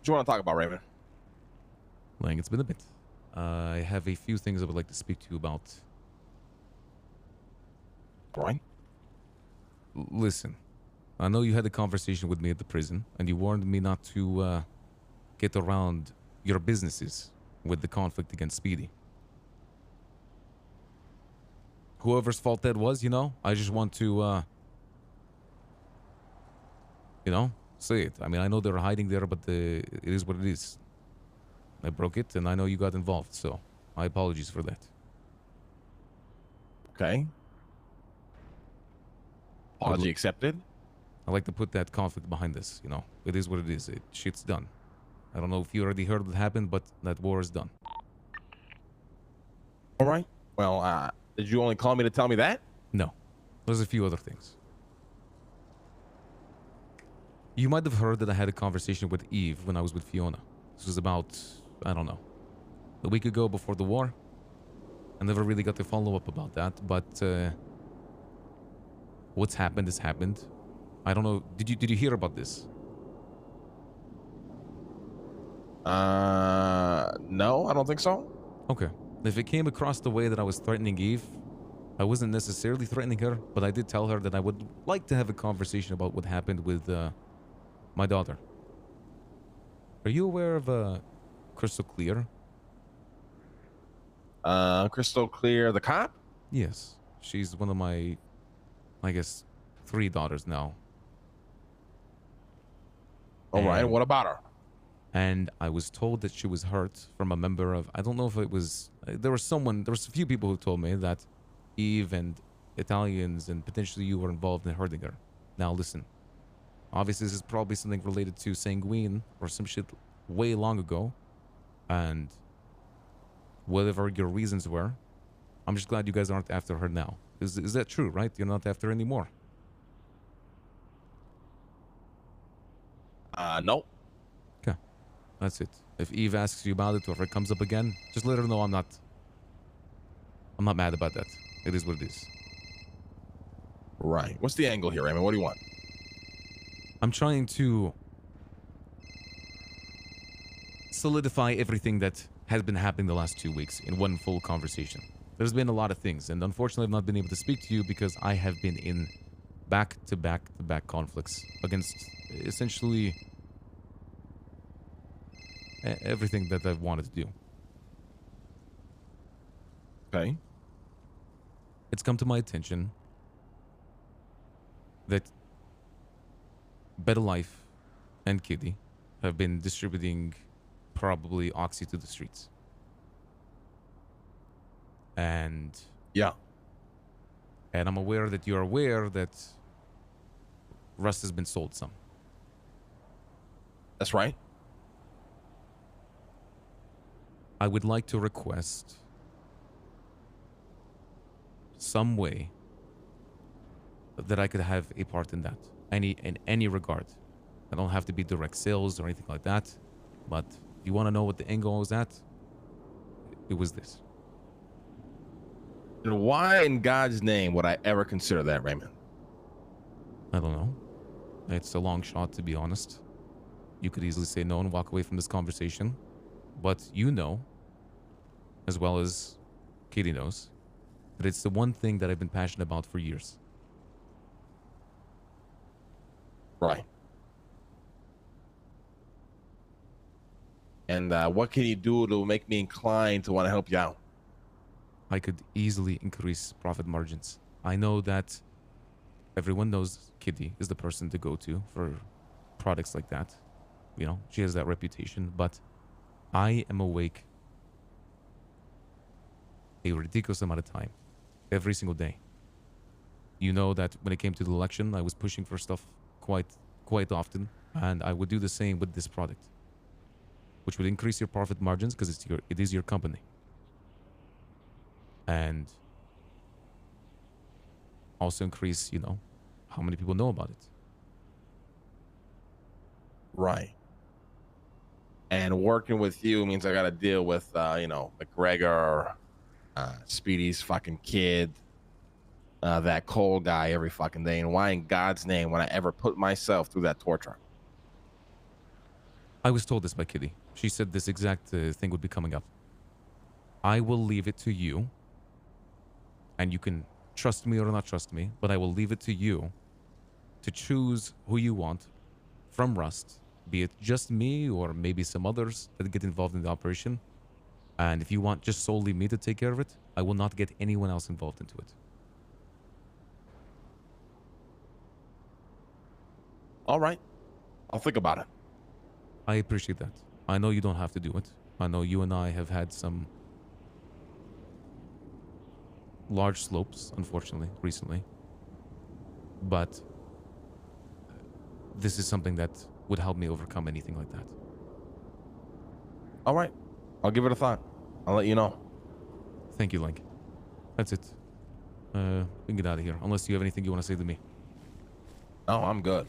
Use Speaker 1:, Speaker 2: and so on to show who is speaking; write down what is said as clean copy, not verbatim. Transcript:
Speaker 1: What you want to talk about, Raymond?
Speaker 2: Lang, it's been a bit. I have a few things I would like to speak to you about.
Speaker 1: Right?
Speaker 2: Listen, I know you had a conversation with me at the prison, and you warned me not to get around your businesses with the conflict against Speedy. Whoever's fault that was, I just want to, say it. I mean, I know they're hiding there, but it is what it is. I broke it, and I know you got involved, so my apologies for that.
Speaker 1: Okay. Apology accepted.
Speaker 2: I like to put that conflict behind us, It is what it is. Shit's done. I don't know if you already heard what happened, but that war is done.
Speaker 1: All right. Well, did you only call me to tell me that?
Speaker 2: No. There's a few other things. You might have heard that I had a conversation with Eve when I was with Fiona. This was about, I don't know, a week ago before the war. I never really got to follow up about that, but what's happened has happened. I don't know. Did you hear about this?
Speaker 1: No, I don't think so.
Speaker 2: Okay. If it came across the way that I was threatening Eve, I wasn't necessarily threatening her, but I did tell her that I would like to have a conversation about what happened with my daughter. Are you aware of Crystal Clear?
Speaker 1: Crystal Clear, the cop?
Speaker 2: Yes. She's one of my, I guess, 3 daughters now.
Speaker 1: All right. What about her?
Speaker 2: And I was told that she was hurt from a member of, I don't know if it was, there was a few people who told me that Eve and Italians and potentially you were involved in hurting her. Now listen, obviously this is probably something related to Sanguine or some shit way long ago. And whatever your reasons were, I'm just glad you guys aren't after her now. Is that true, right? You're not after her anymore?
Speaker 1: No.
Speaker 2: Okay. That's it. If Eve asks you about it or if it comes up again, just let her know I'm not mad about that. It is what it is.
Speaker 1: Right. What's the angle here, Raymond? What do you want?
Speaker 2: I'm trying to solidify everything that has been happening the last 2 weeks in one full conversation. There's been a lot of things, and unfortunately I've not been able to speak to you because I have been in back-to-back conflicts against essentially everything that I've wanted to do.
Speaker 1: Okay.
Speaker 2: It's come to my attention that Better Life and Kitty have been distributing probably Oxy to the streets. And
Speaker 1: yeah.
Speaker 2: And I'm aware that you're aware that Rust has been sold some.
Speaker 1: That's right.
Speaker 2: I would like to request some way that I could have a part in that. In any regard. I don't have to be direct sales or anything like that. But if you want to know what the angle was at, it was this.
Speaker 1: And why in God's name would I ever consider that, Raymond?
Speaker 2: I don't know. It's a long shot, to be honest. You could easily say no and walk away from this conversation. But you know, as well as Katie knows, that it's the one thing that I've been passionate about for years.
Speaker 1: Right. And what can you do to make me inclined to want to help you out?
Speaker 2: I could easily increase profit margins. I know that everyone knows Kitty is the person to go to for products like that. You know, she has that reputation, but I am awake a ridiculous amount of time every single day. You know that when it came to the election, I was pushing for stuff quite often, and I would do the same with this product, which would increase your profit margins because it is your company. And also increase, how many people know about it.
Speaker 1: Right. And working with you means I got to deal with, McGregor, Speedy's fucking kid, that Cole guy every fucking day. And why in God's name would I ever put myself through that torture?
Speaker 2: I was told this by Kitty. She said this exact thing would be coming up. I will leave it to you, and you can trust me or not trust me, but I will leave it to you to choose who you want from Rust, be it just me or maybe some others that get involved in the operation. And if you want just solely me to take care of it, I will not get anyone else involved into it.
Speaker 1: All right. I'll think about it.
Speaker 2: I appreciate that. I know you don't have to do it. I know you and I have had some large slopes, unfortunately, recently. But this is something that would help me overcome anything like that.
Speaker 1: All right. I'll give it a thought. I'll let you know.
Speaker 2: Thank you, Link. That's it. We can get out of here, unless you have anything you want to say to me.
Speaker 1: No, I'm good.